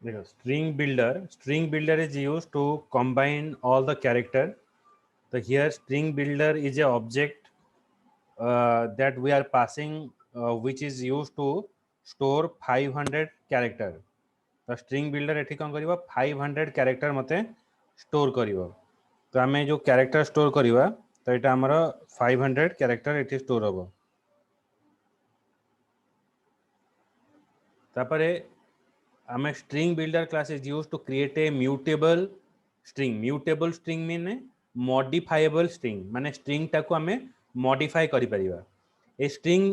देखो string builder is used to combine all the character. So here string builder is a object that we are passing, which is used to store 500 character. तो string builder एठी कौन करिवो 500 character मते store करिवो। तो आमे जो character store करिवा तो एटा हमर 500 character एठी store होबो। तापरे आमे string builder class is used to create a mutable string. Mutable string mean modifiable string, माने string टाको आमे modify करि परिबा। ए string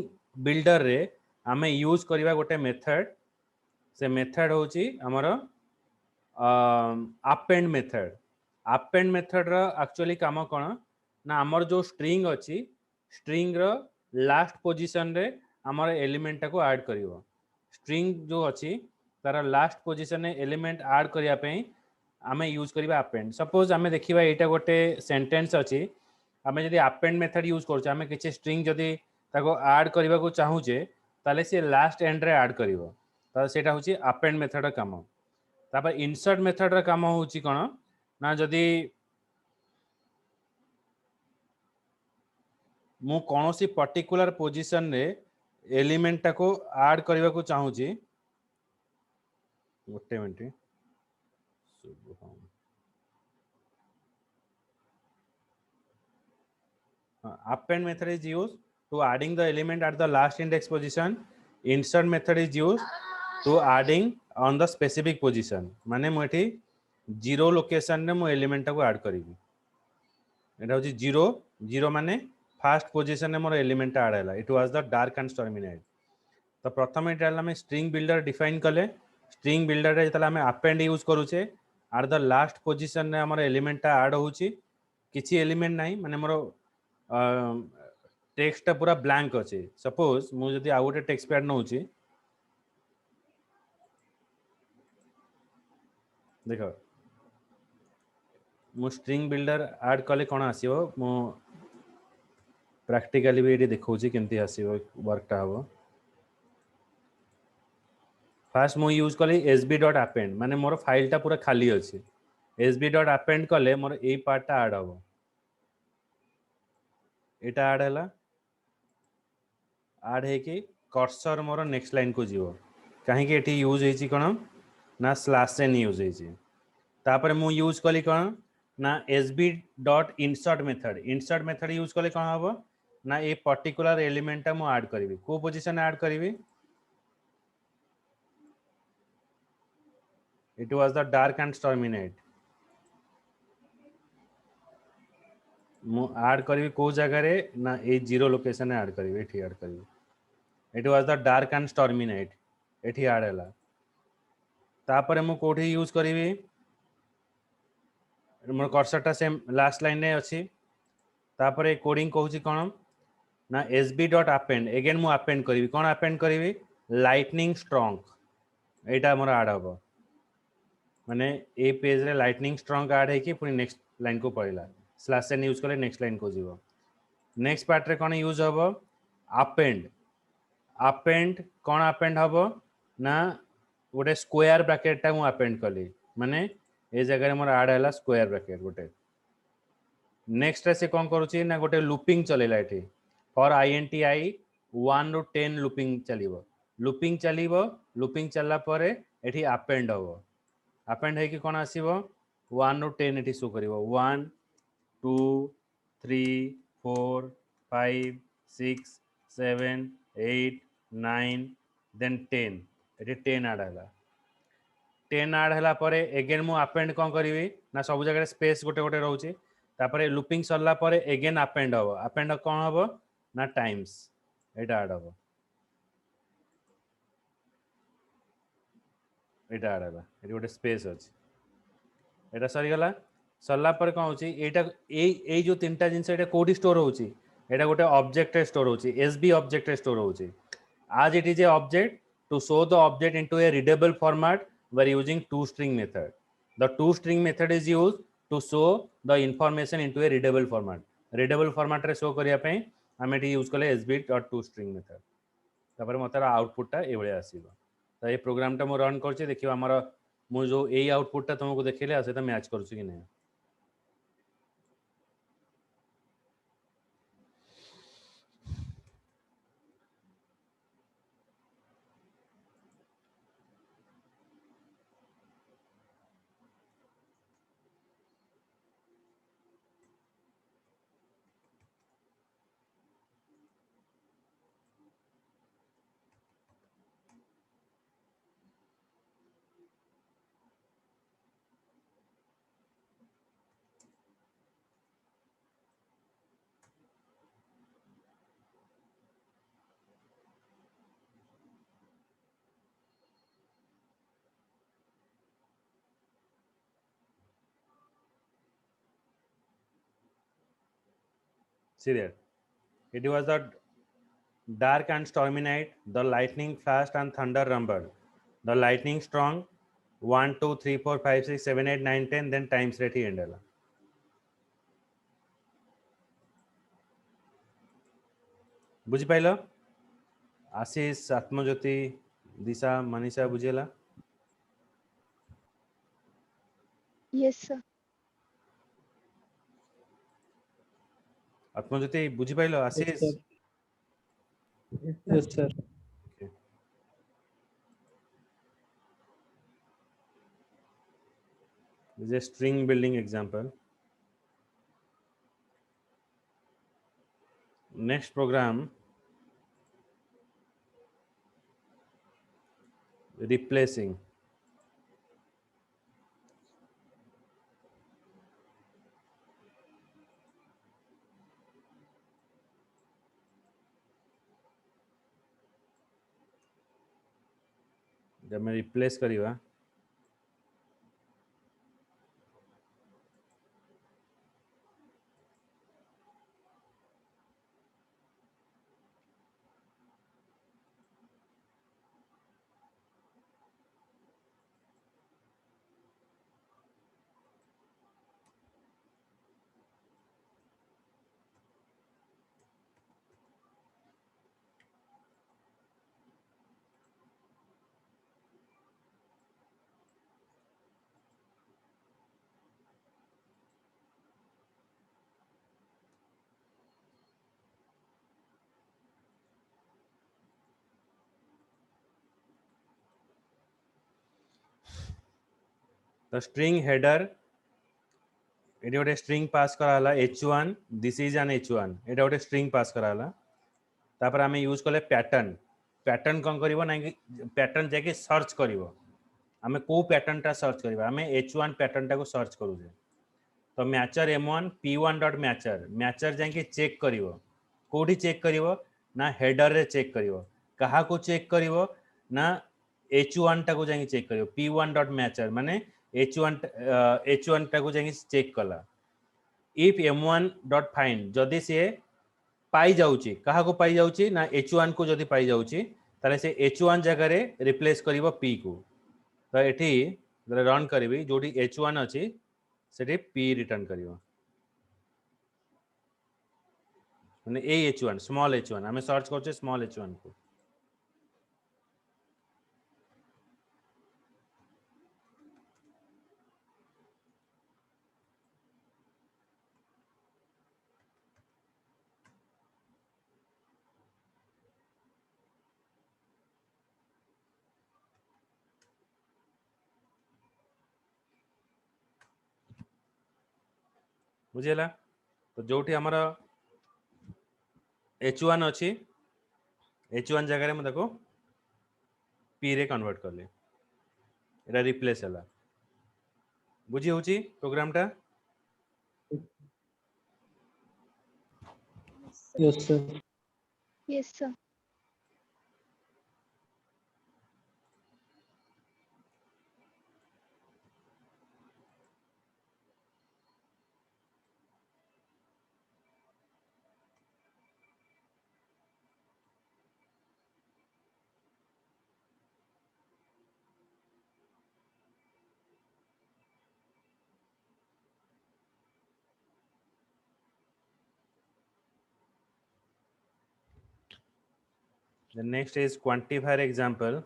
builder रे आमे यूज करिबा गोटे मेथड, से मेथड होची हमर append मेथड। append मेथड रो एक्चुअली काम कोन ना हमर जो string अछि string रो लास्ट पोजीशन रे हमर एलिमेंट टाको ऐड करिवो। string जो अछि तार लास्ट पोजीशन रे एलिमेंट ऐड करिया पे आमे यूज करिबा append। सपोज आमे देखिबा एटा गोटे सेंटेंस अछि, आमे जदि append मेथड यूज करछ आमे किछि string जदि ताको ऐड करिबा को चाहूचे ताले से लास्ट एंड रे ऐड करिवो, त सेटा होची append मेथड रा काम। तापर insert मेथड रा काम होची कोन ना जदि मु कोनोसी पर्टिकुलर पोजीशन रे एलिमेंट टाको ऐड करिबा को चाहूची, गोटे minute append method is used to adding the element at the last index position. Insert method is used to adding on the specific position, माने मु एठी जीरो लोकेशन रे मु एलिमेंट टाको ऐड करिवि। एटा होची जीरो जीरो माने फर्स्ट पोजीशन रे मोर element add हैला। It was the dark and stormy night. तो प्रथम एटा हमें स्ट्रिंग बिल्डर डिफाइन कले। स्ट्रिंग बिल्डर रे जतला हमें अपेंड यूज करूचे आर द लास्ट पोजीशन रे हमर एलिमेंट टा ऐड होची, किछि एलिमेंट नाही माने मोर टेक्स्ट टा पूरा ब्लैंक अछि। सपोज मु जदि आ गोटे टेक्स्ट पैड नउची, देखो मु स्ट्रिंग बिल्डर ऐड कले कोन आसीबो, मु प्रैक्टिकली भी एटी देखौची केमती आसीबो वर्क टा हबो। फास्ट मु यूज कली sb.append, माने मोर फाइल टा पूरा खाली अछि। sb.append कले मोर ए पार्ट टा ऐड हबो, एटा ऐड हैला। ऐड है कि कर्सर मोर नेक्स्ट लाइन को जीवो, कहीं कि एटी यूज हेची कोन ना स्लैश एन यूज हेची। तापर मु यूज कली कोन ना sb.insert method. Insert method use कले कोन हबो ना ए पर्टिकुलर एलिमेंट टा मु ऐड करिवि। को पोजीशन ऐड करिवि, it was the dark and stormy night. मु ऐड करिवि को जगह रे ना ए जीरो लोकेशन ऐड करिवि, एठी ऐड करिवि। It was the dark and stormy night, एठी ऐड हैला। तापर मु कोठी यूज करिवि, मोर कर्सर टा सेम लास्ट लाइन रे अछि। तापर कोडिंग कहूची कोन ना sb.append, अगेन मु अपेंड करिवि। कोन अपेंड करिवि, लाइटनिंग स्ट्रॉन्ग, एटा मोर ऐड हबो। माने ए पेज रे लाइटनिंग स्ट्रॉन्ग ऐड है कि पुनी नेक्स्ट लाइन को पळिला। स्लैश एन यूज कले नेक्स्ट लाइन को जीवो। नेक्स्ट पार्ट रे कोन यूज हबो, अपेंड। अपेंड कोन अपेंड हबो ना गोटे स्क्वायर ब्रैकेट टा मु अपेंड कली, माने ए जगह रे मोर ऐड हैला स्क्वायर ब्रैकेट गोटे। नेक्स्ट रे से कोन करूची ना गोटे लूपिंग चलेला एठी, फॉर आई 1 ରୁ 10 लूपिंग चलिबो। लूपिंग चलिबो, लूपिंग चलला परे एठी अपेंड हबो। अपेंड है कि कोन आसीबो 1 ରୁ 10 एठी शो करिवो। 1 2 3 4 5 6 7 8 9 देन 10, एठी 10 ऐड हैला। 10 ऐड हैला परे अगेन मु अपेंड कोन करिवि ना सब जगह स्पेस गोटे गोटे रहउची। तापरे लूपिंग सरला परे अगेन अपेंड हबो। अपेंड कोन हबो ना टाइम्स, एटा ऐड हबो, एटा ऐड हैला। एठी गोटे स्पेस अछि, एटा सरी गला। सरला पर कोन होची एटा ए जो तीनटा जिंस एटा कोडी स्टोर होची, एटा गोटे ऑब्जेक्ट रे स्टोर होची, sb ऑब्जेक्ट रे स्टोर होची। आज it is a object to show the object into a readable format we are using to string method. The to string method is used to show the information into a readable format. Readable format रे show करिया पे हम eighty use कले sb.toString method. तापर मतार output टा ए भले आसीबो। तो ये प्रोग्राम टा मु रन करछि, देखियो हमर मु जो ए आउटपुट तुमको देखले से मैच करूँ कि नहीं। See there, it was the dark and stormy night. The lightning flashed and thunder rumbled. The lightning strong. 1 2 3 4 5 6 7 8 9 10 then times rate he end ହେଲା। बुझी पाइल? आशीष, आत्मज्योति, दिशा, मनीषा बुझेला? Yes, sir. आत्मज्योति बुझी pile? Ashish? Yes, sir. Okay. This is a string building example. Next program, replacing. जब मैं replace करिवा the string header एटी गोटे string pass कराला h1 this is an h1 एटा गोटे स्ट्रिंग पास कराला तापर आमे यूज कले पैटर्न पैटर्न कौन करिवो ना कि पैटर्न जाके सर्च करिवो आमे को पैटर्न टा सर्च करिवो आमे h1 पैटर्न टा को सर्च करू जे तो mature m1 p1 dot mature mature जाके चेक करिवो कोठी चेक करिवो ना हेडर रे चेक करिवो कहा को चेक करिवो ना h1 टा को जाके चेक करिवो p1 डॉट मैचर माने h1 टा को जाके चेक कला इफ m1 डॉट फाइंड जदि से पाई जाउची कहा को पाई जाउची ना h1 को जदि पाई जाउची ताले से h1 जगह रे रिप्लेस करिवो p को तो एठी रन करिवि जोडी h1 अछि सेठी p रिटर्न करिवो माने ए h1 स्मॉल h1 हमें सर्च करछे स्मॉल h1 को बुझेला तो जोठी हमरा h1 अछि h1 जगह रे म देखो p रे कन्वर्ट करले एटा रिप्लेस हला बुझी होची प्रोग्राम टा Yes, sir. Yes, sir. the next is quantifier example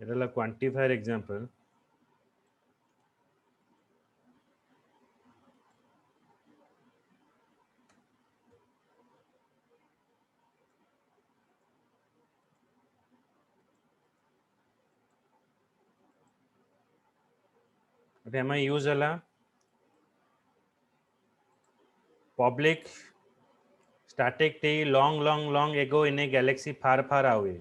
এটা হলো কোয়ান্টিফায়ার এক্সাম্পল। ଏଠି ଆମେ ୟୁଜ୍ ହେଲା public static t long long long ago in a galaxy far far away।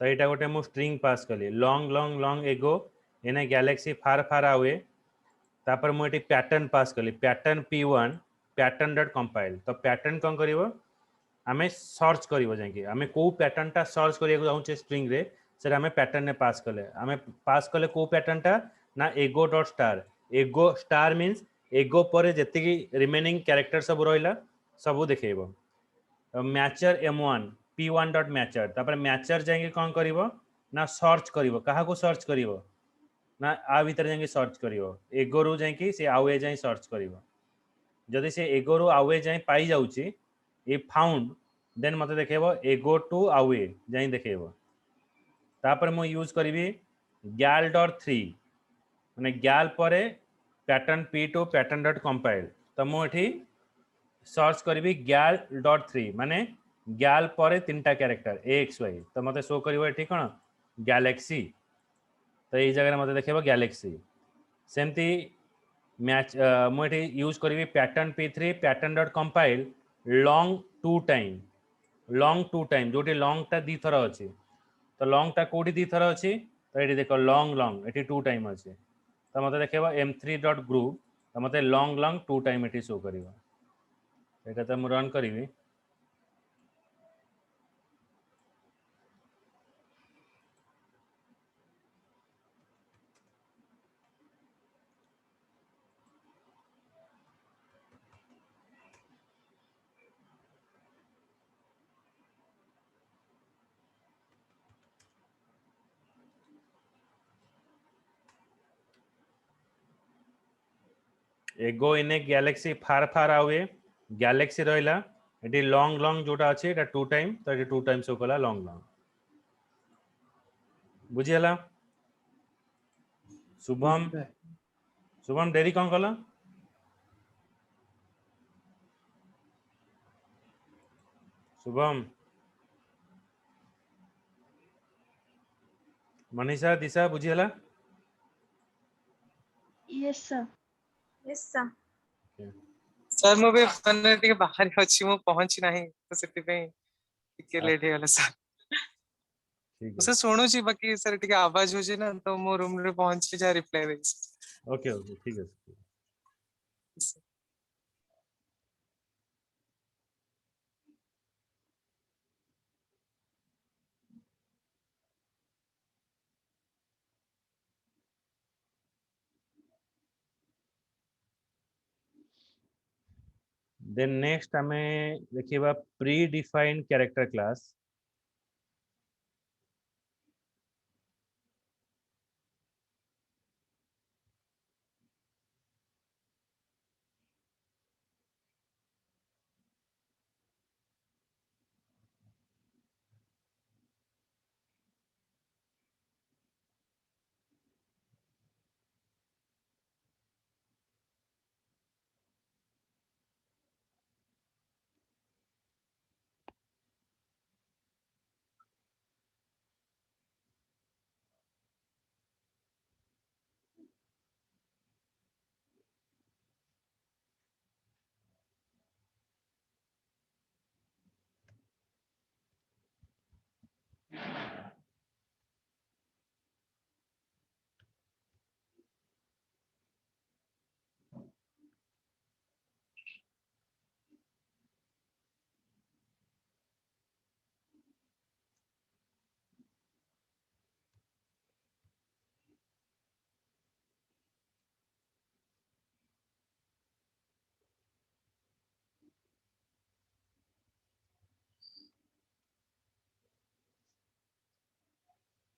तो यहाँ गोटे मु स्ट्रिंग पास कली long long long ago in a galaxy far far away। तापर मुझे पैटर्न पास कली pattern p1 pattern dot compile. तो pattern कौन करिवो आमे सर्च करिवो जाके आमे को पैटर्न टा सर्च करिया जाउचे स्ट्रिंग रे सेटा आमे पैटर्न ने पास कले को पैटर्न टा ना एगो डॉट स्टार। एगो स्टार मींस एगो पर जेतिकी रिमेनिंग कैरेक्टर सब रहिला सब देखेबो। Matcher m1 p1 dot matcher तापर मैचर जाके कौन करिवो ना सर्च करिवो कहा को सर्च करिवो ना आ भीतर जाके सर्च करिवो एगो रु जाके से आवे जाई सर्च करिवो। जदि से एगो रु आवे जाई पाई जाउची ए फाउंड देन मते देखेबो एगो टू आवे जाई देखेबो। तापर मु यूज करिवि gal डॉट 3 माने gal परे pattern p2 pattern dot compile. तो मु एठी सर्च करी gal डॉट 3 माने gal पर तीनटा कैरेक्टर axy। तो मते शो करिवो एठी कोन गैलेक्सी। तो ये जगह मते देखेबो गैलेक्सी। सेमती मैच मु एठी यूज करी pattern p3 pattern dot compile long two time जोटी लॉन्ग टा दी थर अछि। तो लॉन्ग टा कोडी दी थर अछि तो एठी देखो लॉन्ग लॉन्ग एठी टू टाइम अछि। तो मते देखेबो m3 डॉट ग्रुप तो मते लॉन्ग लॉन्ग टू टाइम एठी शो करिवो। एटा तो मु रन करिवि एगो इन ए गैलेक्सी फार फार आवे गैलेक्सी रहिला एटी लॉन्ग लॉन्ग जोटा अछि एटा टू टाइम तो एटी टू टाइम शो कला लॉन्ग लॉन्ग। बुझियला शुभम शुभम डेरी कौन कला शुभम मनीषा दिशा बुझियला। Yes, sir. Yes, sir. Sir मु भी माने टिके बाहर अछि मु पहुंची नाही तो सेति पे टिके लेट हे गला सर। ठीक है सर सुनु छी बाकी सर टिके आवाज हो जे ना तो मो रूम रे पहुंची जा रिप्लाई दे। ओके ओके ठीक है। देन नेक्स्ट हमें देखिए pre defined character class.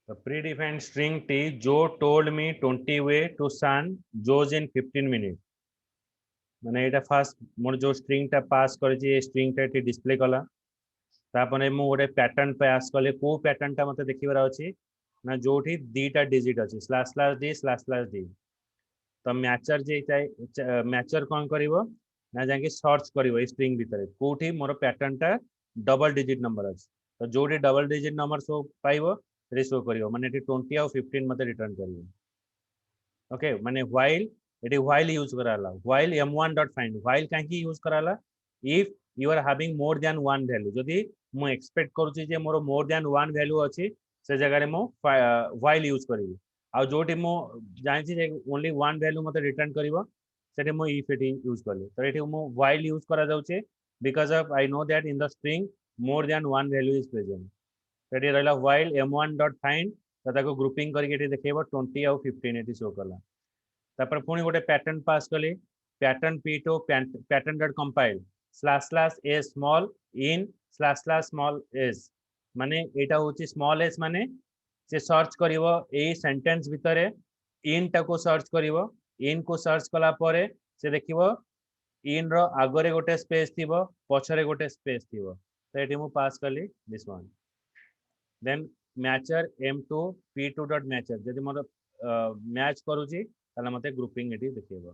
The predefined string T Joe told me 20 way to San Joe's in 15 minutes। माने एटा फास्ट मोर जो स्ट्रिंग टा पास कर जे स्ट्रिंग टा डिस्प्ले कला तापने मु गोटे पैटर्न पास कले को पैटर्न टा मते देखिबार अछि ना जोठी दीटा डिजिट अछि //d//d तो मैचर जे मैचर कौन करिवो ना जाके सर्च करिवो ए स्ट्रिंग भीतर कोठी मोर पैटर्न टा डबल डिजिट नंबर अछि तो जोठी डबल डिजिट नंबर शो पाइबो रे शो करिवो माने 20 और 15 मते रिटर्न करिवो ओके माने व्हाइल एटी व्हाइल यूज कराला व्हाइल m1.find व्हाइल काहे यूज कराला if you are having more than one value जदी मु एक्सपेक्ट करूची जे more more than one value अछि से जगह रे मु व्हाइल यूज करिवि आ जोटी मु जानि जे ओनली वन वैल्यू मते रिटर्न करिवो सेटे मु इफ एटी यूज करली तो एटी मु व्हाइल यूज करा जाउचे because of I know that in the string more than one value is present सेटी रहला व्हाइल m1.find ताको ग्रुपिंग करके एटी देखेबो 20 और 15 एटी शो करला तापर पुणी गोटे पैटर्न पास कली pattern p2 pattern dot compile // a small in // small s माने एटा होची स्मॉल s माने से सर्च करिवो ए सेंटेंस भितरे इन टाको सर्च करिवो इन को सर्च कला परे से देखिवो इन रो आगरे गोटे स्पेस थिबो पछरे गोटे स्पेस थिबो तो एटी मु पास कली this one then matcher m2 p2 dot matcher जदि मोर मैच करूची ताला मते ग्रुपिंग एटी देखेबो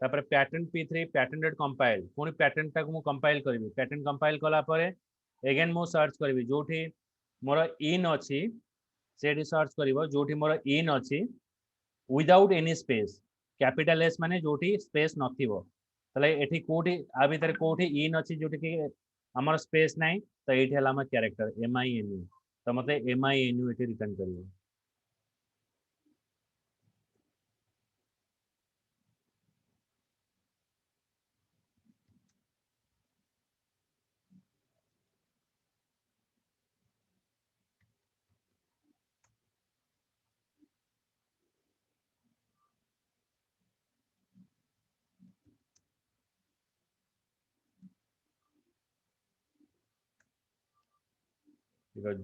तापर pattern p3 pattern dot compile पुनी पैटर्न टाक मु कंपाइल करबी पैटर्न कंपाइल कला परे अगेन मु सर्च करबी जोठी मोर इन अछि सेठी सर्च करिवो जोठी मोर इन अछि without any space capital S माने जोठी स्पेस नथिवो तले एठी कोठी आ भीतर कोठी इन अछि जोठी कि हमर स्पेस नाही तो एठी हला हमर कैरेक्टर minu तो मते minu एठी रिटर्न करिवो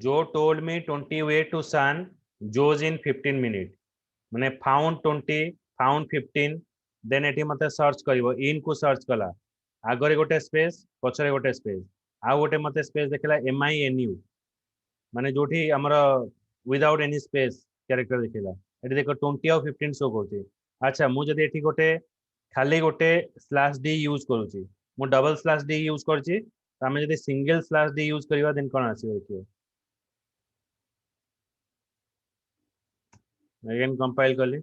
जो told me 20 way to sun Joe's in 15 minute माने found 20 found 15 देन एठी मते सर्च करिवो इन को सर्च कला आगरे गोटे स्पेस पछरे गोटे स्पेस आ गोटे मते स्पेस देखला minu माने जोठी हमर विदाउट एनी स्पेस कैरेक्टर देखला एठी देखो 20 और 15 शो करछि अच्छा मु जदी एठी गोटे खाली गोटे /d यूज करूछि मु डबल /d यूज करछि त हमें जदी सिंगल /d यूज करिवा देन कोन आसी देखियो अगेन कंपाइल करली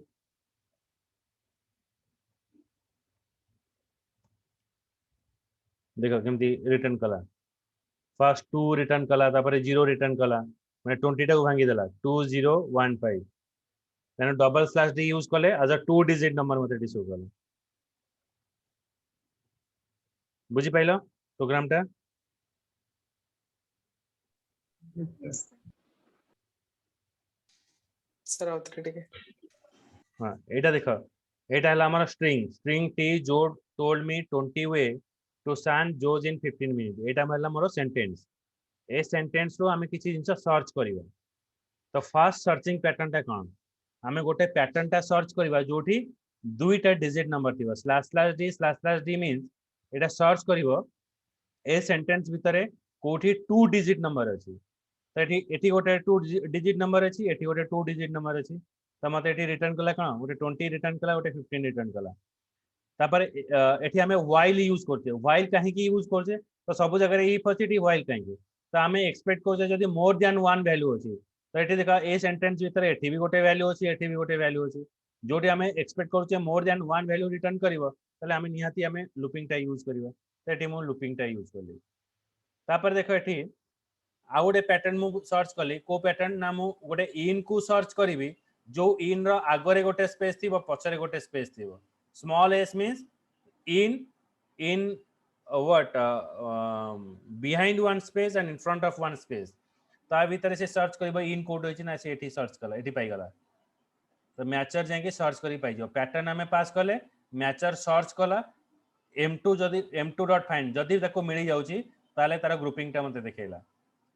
देखो केमती रिटर्न कला फर्स्ट 2 रिटर्न कला तापर 0 रिटर्न कला माने 20 टा को भांगी देला 2015 देन डबल /d यूज कले एज अ 2 डिजिट नंबर मते शो कला बुझी पाइलो प्रोग्राम टा सर आउथरे टिके हां एटा देखो एटा हला हमर स्ट्रिंग t जो टोल्ड मी 20 वे टू सन जोज इन 15 मिनिट एटा हला मोर सेंटेंस ए सेंटेंस रो हमें किछि जिंस सर्च करिवो तो फर्स्ट सर्चिंग पैटर्न टा कोन हमें गोटे पैटर्न टा सर्च करिवा जोठी दुईटा डिजिट नंबर थिबो //d means Etah search करिवो a sentence भितरे कोठी 2 डिजिट नंबर अछि तो एठी गोटे 2 डिजिट नंबर अछि एठी गोटे 2 डिजिट नंबर अछि तो मते एठी रिटर्न कला कोन गोटे 20 रिटर्न कला गोटे 15 रिटर्न कला तापर एठी हमें व्हाइल यूज करते व्हाइल काहे की यूज करते तो सब जगह इफ अछि एठी व्हाइल काहे तो हमें एक्सपेक्ट करछे जदी मोर देन वन वैल्यू अछि तो एठी देखा ए सेंटेंस भितर एठी भी गोटे वैल्यू अछि एठी भी गोटे वैल्यू अछि जोटी हमें एक्सपेक्ट करछे more than one value return करिवो तले हमें निहाती हमें लूपिंग टा यूज करिवो तो एठी मो लूपिंग टा यूज करली तापर देखो एठी आ गोटे पैटर्न मु सर्च कली को पैटर्न ना मु गोटे इन को सर्च करिवि जो इन रो आगरे गोटे स्पेस थिबो पछरे गोटे स्पेस थिबो small s means in what behind one space and in front of one space ता भीतर से सर्च करबो इन कोड होछि ना से एठी सर्च कला एठी पाई गला तो मैचर जाके सर्च करी पाई जो पैटर्न हमें पास कले मैचर सर्च कला m2 जदी m2.find जदी ताको मिली जाउची ताले तार ग्रुपिंग टा मते देखेला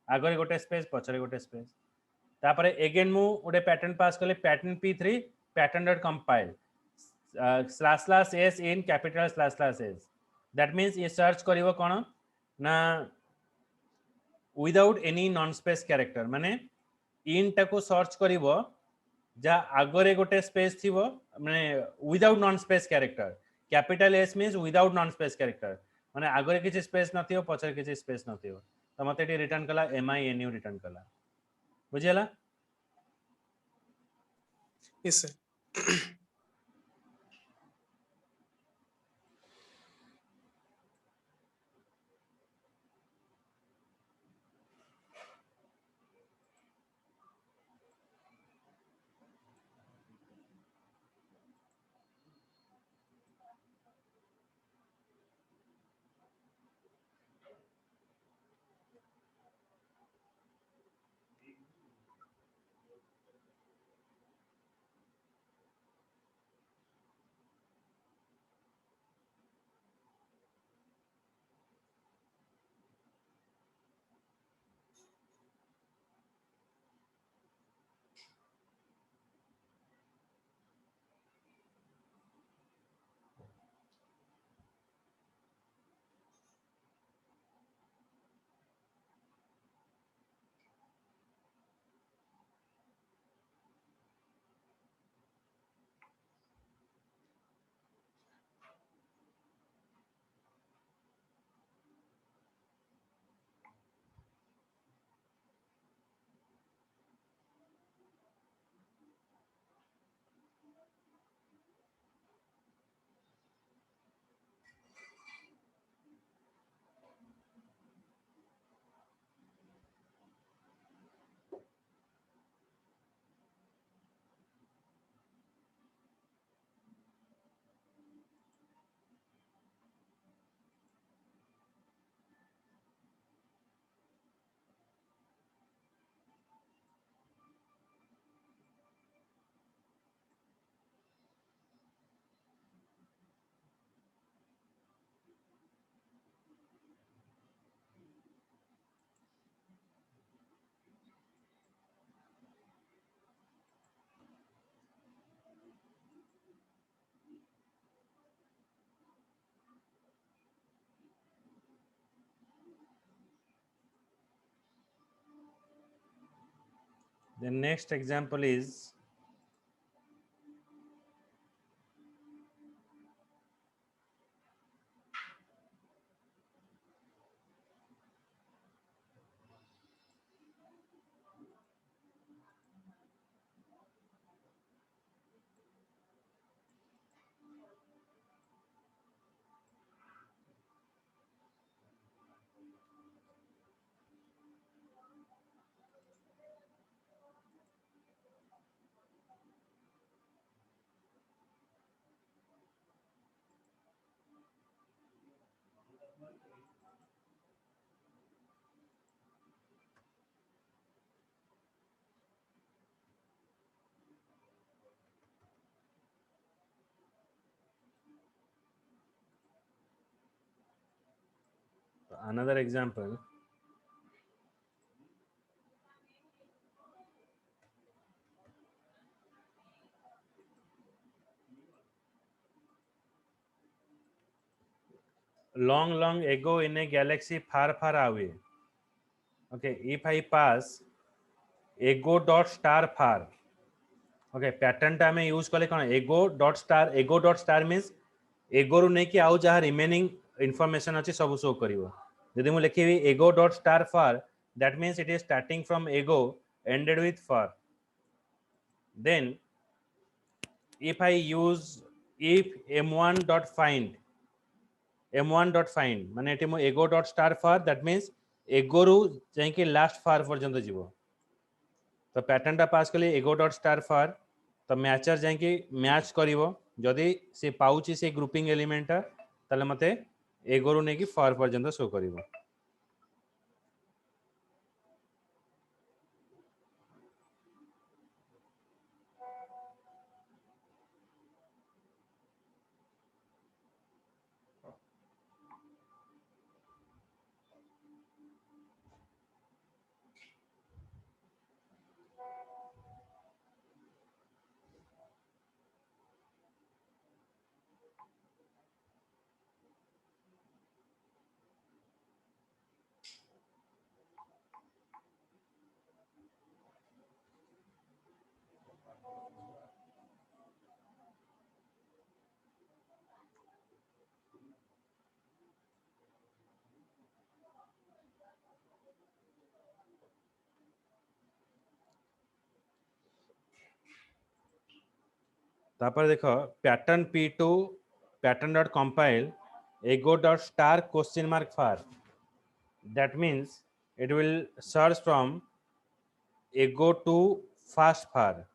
आगरे गोटे स्पेस पछरे गोटे स्पेस तापर अगेन मु गोटे पैटर्न पास कले pattern p3 pattern dot compile // s in capital // s that means ये सर्च करिवो कोन ना without any non space character माने इन टाको सर्च करिवो जा आगरे गोटे स्पेस थिवो माने without non space character capital S means without non space character माने आगरे किछि स्पेस नथियो पछरे किछि स्पेस नथियो तो मते टी रिटर्न कला MINU रिटर्न कला बुझियला yes sir the next example is another example. Long ago in a galaxy far away. Okay, if I pass ego dot star far. Okay, pattern टा में use कले कौन ego dot star means ego रु नहीं कि आउ जहाँ remaining information अच्छी सब शो करिवो यदि मु लिखिबी ego dot star far that means it is starting from ego ended with far. Then if I use if m1 dot find माने एटी मो ego dot star far that means ego रु जाई कि last far पर्यंत जीवो तो pattern टा पास कले ego dot star far तो मैचर जाई कि मैच करिवो जदि से पाउची से ग्रुपिंग एलिमेंट ताले मते ego रु नै कि far पर्यंत शो करिवो. तापर देखो pattern p2 pattern dot compile ego dot star question mark far, that means it will search from ego to fast far.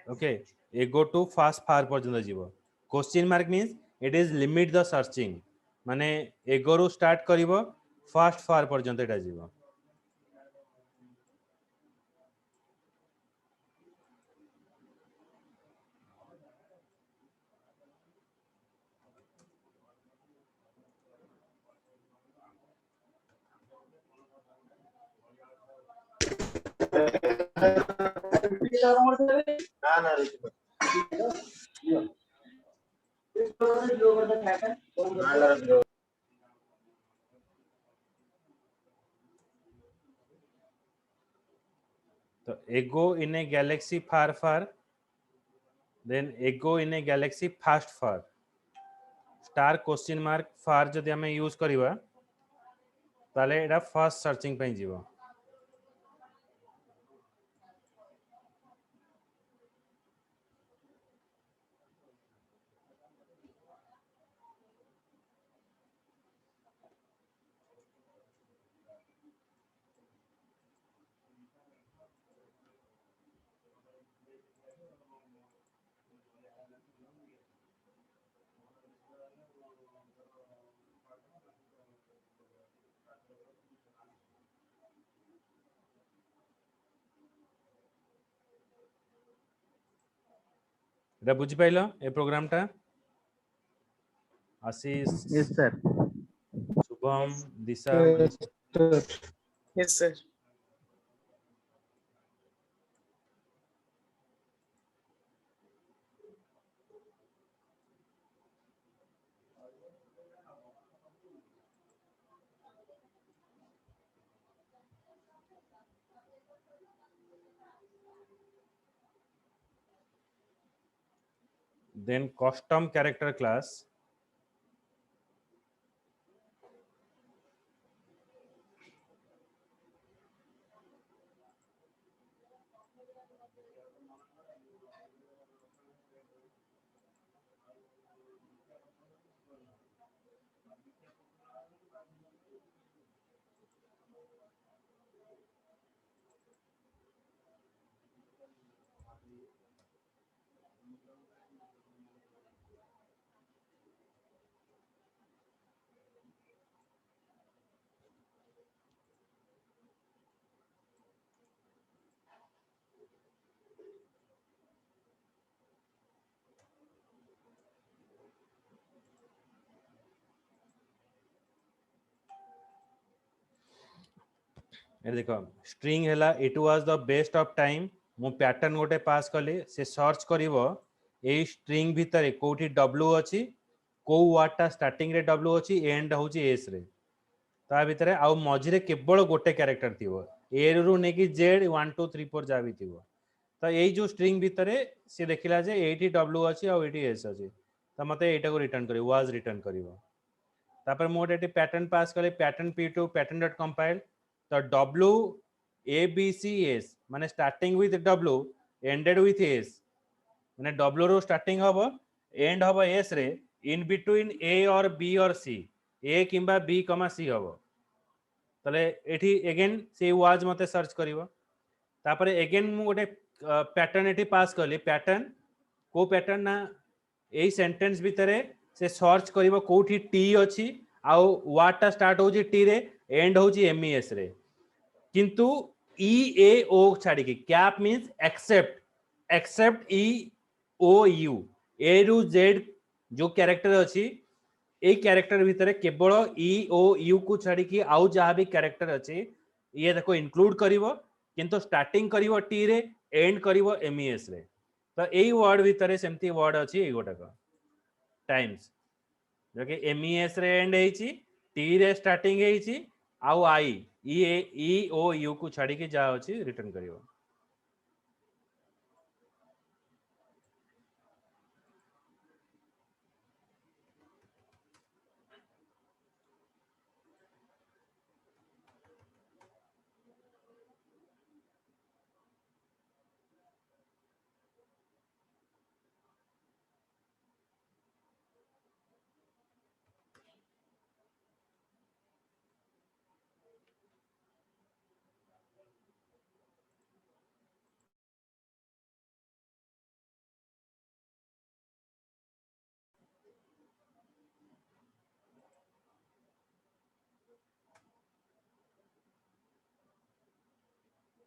okay, ego to fast far पर्यंत जीव. question mark means it is limit the searching, माने ego रू start करिवो fast far पर्यंत एटा जीव. तो ego in a galaxy far far, then ego in a galaxy fast far, star question mark far जदि हमें use करिवा ताले एटा फास्ट सर्चिंग पे जीव. एटा बुझि पाइलो ए प्रोग्राम टा? आशीष, Yes, sir. शुभम, दिशा, Yes, Manish. sir. Yes, sir. then custom character class. ए देखो string हैला it was the best of time, मु पैटर्न गोटे पास कली से सर्च करिवो ए स्ट्रिंग भितर कोठी w अछि, को वर्ड टा स्टार्टिंग रे w अछि, एंड होची s रे. ता भितर आउ मझिरे केवल गोटे कैरेक्टर थिवो, ए रू ने कि z 1 2 3 4 जा भी थिवो. तो यही जो स्ट्रिंग भितर से देखिला जे एटी w अछि आ एटी s अछि, तो मते एटा को रिटर्न करिवो, वाज रिटर्न करिवो. तापर मोड एटी पैटर्न पास करे pattern p2 pattern dot compile, तो w a b c s माने starting with w ended with s, माने w रो स्टार्टिंग हबो एंड हबो s रे, इन बिटवीन a और b और c, a किंबा b कमा c हबो. तले एठी अगेन से वाज मते सर्च करिवो. तापर अगेन मु गोटे पैटर्न एठी पास करली, पैटर्न को पैटर्न ना एई सेंटेंस भितरे से सर्च करिवो कोठी टी अछि आउ वर्ड टा स्टार्ट होची टी रे, एंड होची एमईएस रे, किंतु ई ए ओ छाड़ी की cap means except, except E O U, A रु जेड जो कैरेक्टर अछि ए कैरेक्टर भितरे केवल ई ओ यू को छाड़ी की आउ जहां भी कैरेक्टर अछि ये देखो इंक्लूड करिवो, किंतु स्टार्टिंग करिवो टी रे, एंड करिवो एमईएस रे. तो एई वर्ड भितरे सेमती वर्ड अछि एई गोटाक टाइम्स जो कि एमईएस रे एंड हेची, टी रे स्टार्टिंग हेची आउ आई ई ओ यू को छाड़ी के जा अछि रिटर्न करिवो.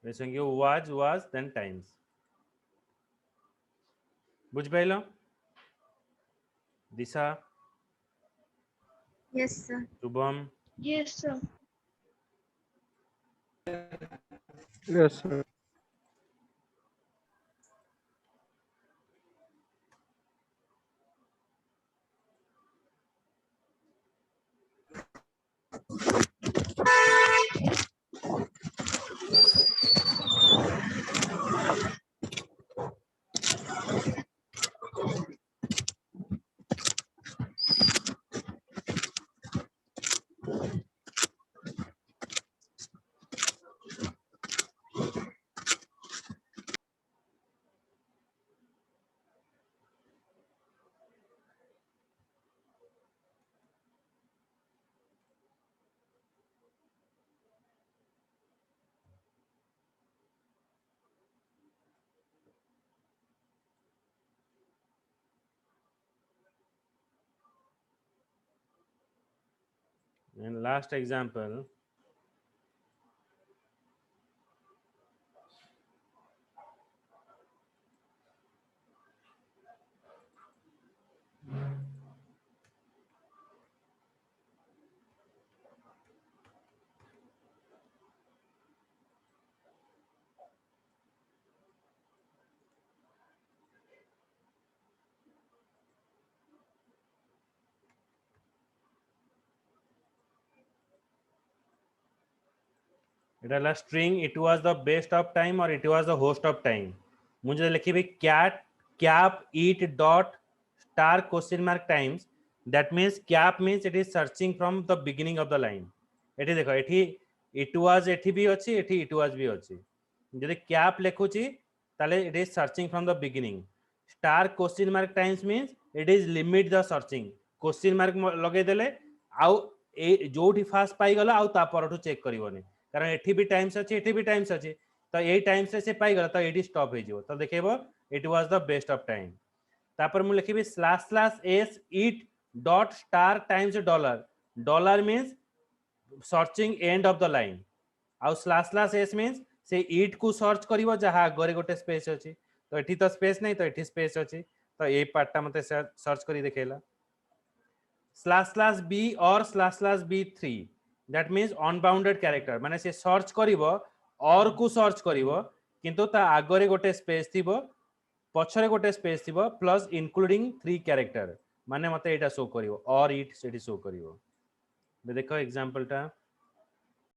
बेसंगी was then times बुझ pilo Disha Yes, sir. Shubham Yes, sir. Yes, sir. and last example এটা হলো string it was the best of time or it was the host of time ମୁଁ ଯଦି ଲେଖିବି cat cap eat dot star question mark times that means cap means it is searching from the beginning of the line এটি দেখো এটি it was এটি भी ଅଛି এটি it was भी ଅଛି যদি cap লেখୁଛି তাহলে it is searching from the beginning star question mark times means it is limit the searching question mark ଲଗେଇ ଦେଲେ ଆଉ ଏ ଯୋଉଠି ଫାଷ୍ଟ ପାଇଗଲା ଆଉ ତା ପରଠୁ ଚେକ୍ କରିବନି कारण एठी भी टाइम्स अच्छी एठी भी टाइम्स अच्छी तो यही टाइम्स से पाई गला तो एठी स्टॉप हो जिवो तो देखिबो it was the best of time तापर मु लिखिबी // s eat dot star times dollar dollar means searching end of the line आउ // s means से eat को सर्च करिवो जहा गरे गोटे स्पेस अछि तो एठी तो स्पेस नहीं तो एठी स्पेस अछि तो ए पार्टटा मते सर्च करी देखेला // b और // b3 that means unbounded character माने से सर्च करिवो और को सर्च करिवो किंतु ता आगरे गोटे स्पेस थिबो पछरे गोटे स्पेस थिबो प्लस इंक्लूडिंग 3 कैरेक्टर माने मते एटा शो करिवो और इट सेठी शो करिवो देखो एग्जांपल टा